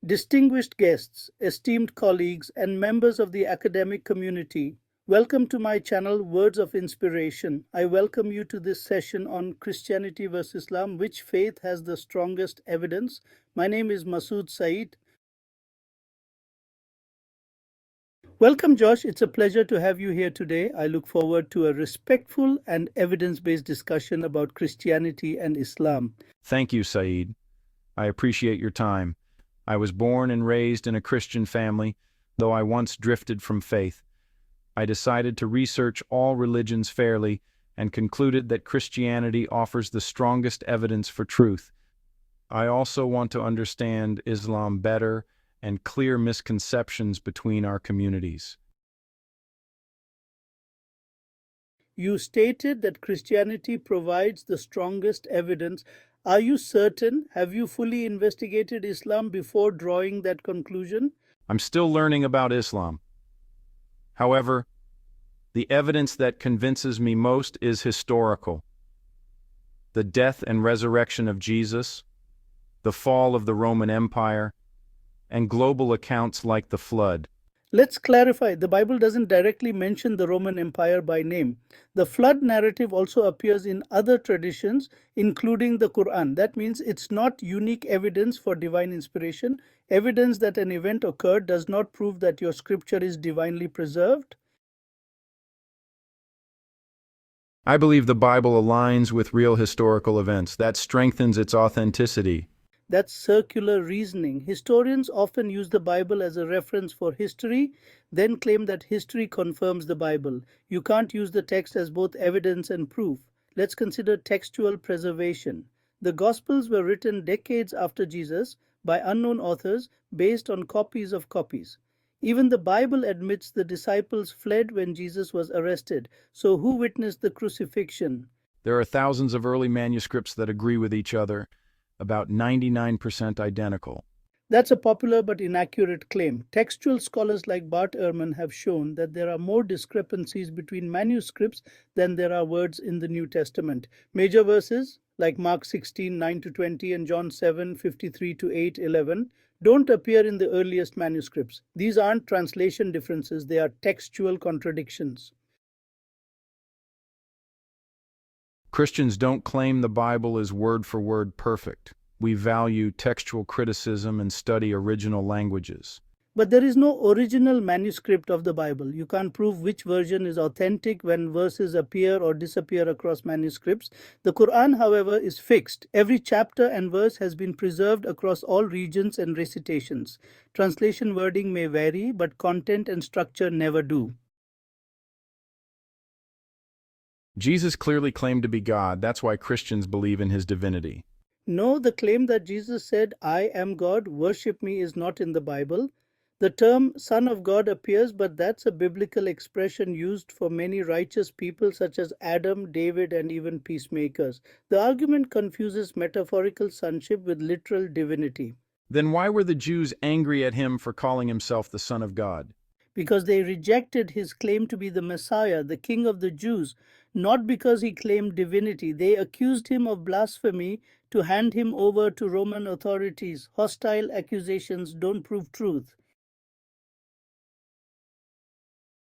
Distinguished guests, esteemed colleagues, and members of the academic community, welcome to my channel Words of Inspiration. I welcome you to this session on Christianity versus Islam, which faith has the strongest evidence. My name is Masood Saeed. Welcome, Josh. It's a pleasure to have you here today. I look forward to a respectful and evidence-based discussion about Christianity and Islam. Thank you, Saeed. I appreciate your time. I was born and raised in a Christian family, though I once drifted from faith. I decided to research all religions fairly and concluded that Christianity offers the strongest evidence for truth. I also want to understand Islam better and clear misconceptions between our communities. You stated that Christianity provides the strongest evidence. Are you certain? Have you fully investigated Islam before drawing that conclusion? I'm still learning about Islam. However, the evidence that convinces me most is historical. The death and resurrection of Jesus, the fall of the Roman Empire, and global accounts like the flood. Let's clarify, the Bible doesn't directly mention the Roman Empire by name. The flood narrative also appears in other traditions, including the Qur'an. That means it's not unique evidence for divine inspiration. Evidence that an event occurred does not prove that your scripture is divinely preserved. I believe the Bible aligns with real historical events. That strengthens its authenticity. That's circular reasoning. Historians often use the Bible as a reference for history, then claim that history confirms the Bible. You can't use the text as both evidence and proof. Let's consider textual preservation. The Gospels were written decades after Jesus by unknown authors based on copies of copies. Even the Bible admits the disciples fled when Jesus was arrested. So who witnessed the crucifixion? There are thousands of early manuscripts that agree with each other, about 99% identical. That's a popular but inaccurate claim. Textual scholars like Bart Ehrman have shown that there are more discrepancies between manuscripts than there are words in the New Testament. Major verses like Mark 16, 9-20 and John 7, 53-8, 11 don't appear in the earliest manuscripts. These aren't translation differences, they are textual contradictions. Christians don't claim the Bible is word for word perfect. We value textual criticism and study original languages. But there is no original manuscript of the Bible. You can't prove which version is authentic when verses appear or disappear across manuscripts. The Qur'an, however, is fixed. Every chapter and verse has been preserved across all regions and recitations. Translation wording may vary, but content and structure never do. Jesus clearly claimed to be God. That's why Christians believe in his divinity. No, the claim that Jesus said, "I am God, worship me," is not in the Bible. The term Son of God appears, but that's a biblical expression used for many righteous people such as Adam, David, and even peacemakers. The argument confuses metaphorical sonship with literal divinity. Then why were the Jews angry at him for calling himself the Son of God? Because they rejected his claim to be the Messiah, the King of the Jews, not because he claimed divinity. They accused him of blasphemy to hand him over to Roman authorities. Hostile accusations don't prove truth.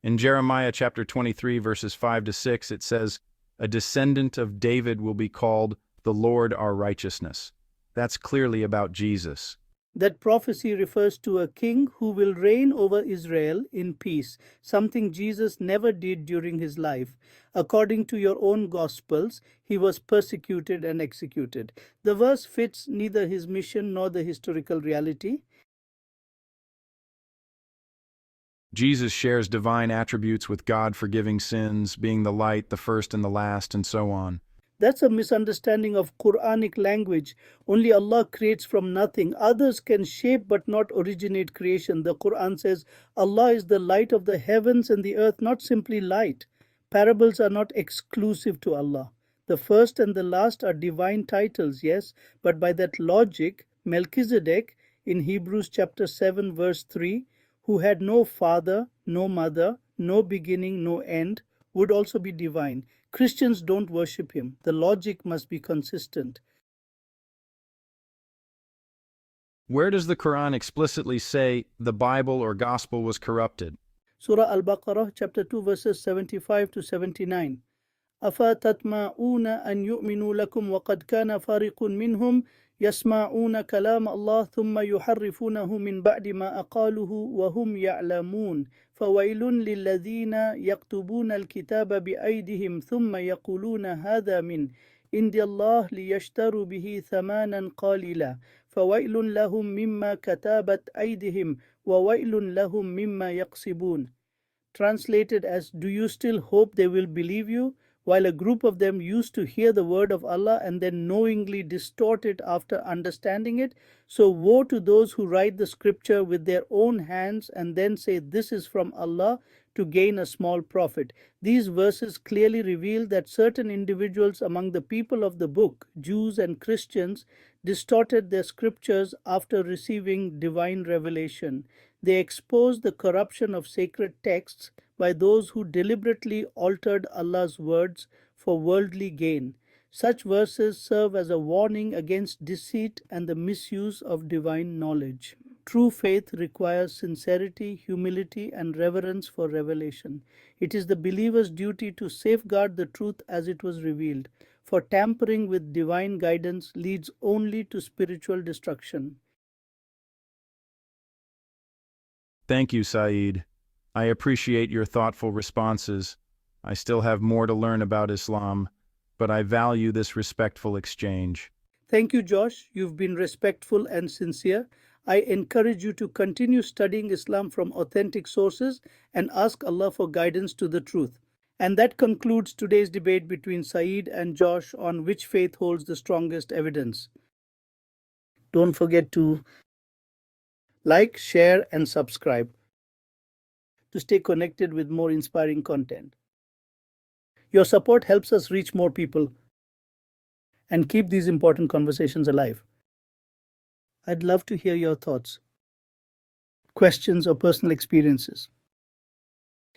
In Jeremiah chapter 23, verses 5-6, it says, "A descendant of David will be called the Lord our righteousness." That's clearly about Jesus. That prophecy refers to a king who will reign over Israel in peace, something Jesus never did during his life. According to your own Gospels, he was persecuted and executed. The verse fits neither his mission nor the historical reality. Jesus shares divine attributes with God forgiving sins, being the light, the first and the last, and so on. That's a misunderstanding of Quranic language. Only Allah creates from nothing. Others can shape but not originate creation. The Quran says Allah is the light of the heavens and the earth, not simply light. Parables are not exclusive to Allah. The first and the last are divine titles, yes, but by that logic, Melchizedek in Hebrews chapter 7 verse 3, who had no father, no mother, no beginning, no end, would also be divine. Christians don't worship him. The logic must be consistent. Where does the Quran explicitly say the Bible or Gospel was corrupted? Surah Al-Baqarah, chapter 2, verses 75 to 79. أفتطمعون أن يؤمنوا لكم وقد كان فريق منهم يسمعون كلام الله ثم يحرفونه من بعد ما أقالوه وهم يعلمون فويل للذين يكتبون الكتاب بأيديهم ثم يقولون هذا من عند الله ليشتروا به ثمنا قليلا فويل لهم مما كتبت أيديهم وويل لهم مما يكسبون. Translated as, do you still hope they will believe you? While a group of them used to hear the word of Allah and then knowingly distort it after understanding it, so woe to those who write the scripture with their own hands and then say this is from Allah to gain a small profit. These verses clearly reveal that certain individuals among the people of the book, Jews and Christians, distorted their scriptures after receiving divine revelation. They exposed the corruption of sacred texts by those who deliberately altered Allah's words for worldly gain. Such verses serve as a warning against deceit and the misuse of divine knowledge. True faith requires sincerity, humility, and reverence for revelation. It is the believer's duty to safeguard the truth as it was revealed, for tampering with divine guidance leads only to spiritual destruction. Thank you, Saeed. I appreciate your thoughtful responses. I still have more to learn about Islam, but I value this respectful exchange. Thank you, Josh. You've been respectful and sincere. I encourage you to continue studying Islam from authentic sources and ask Allah for guidance to the truth. And that concludes today's debate between Saeed and Josh on which faith holds the strongest evidence. Don't forget to like, share, and subscribe to stay connected with more inspiring content. Your support helps us reach more people and keep these important conversations alive. I'd love to hear your thoughts, questions, or personal experiences.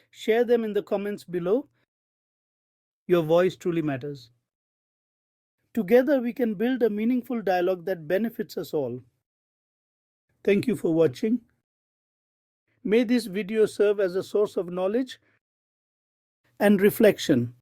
Share them in the comments below. Your voice truly matters. Together, we can build a meaningful dialogue that benefits us all. Thank you for watching. May this video serve as a source of knowledge and reflection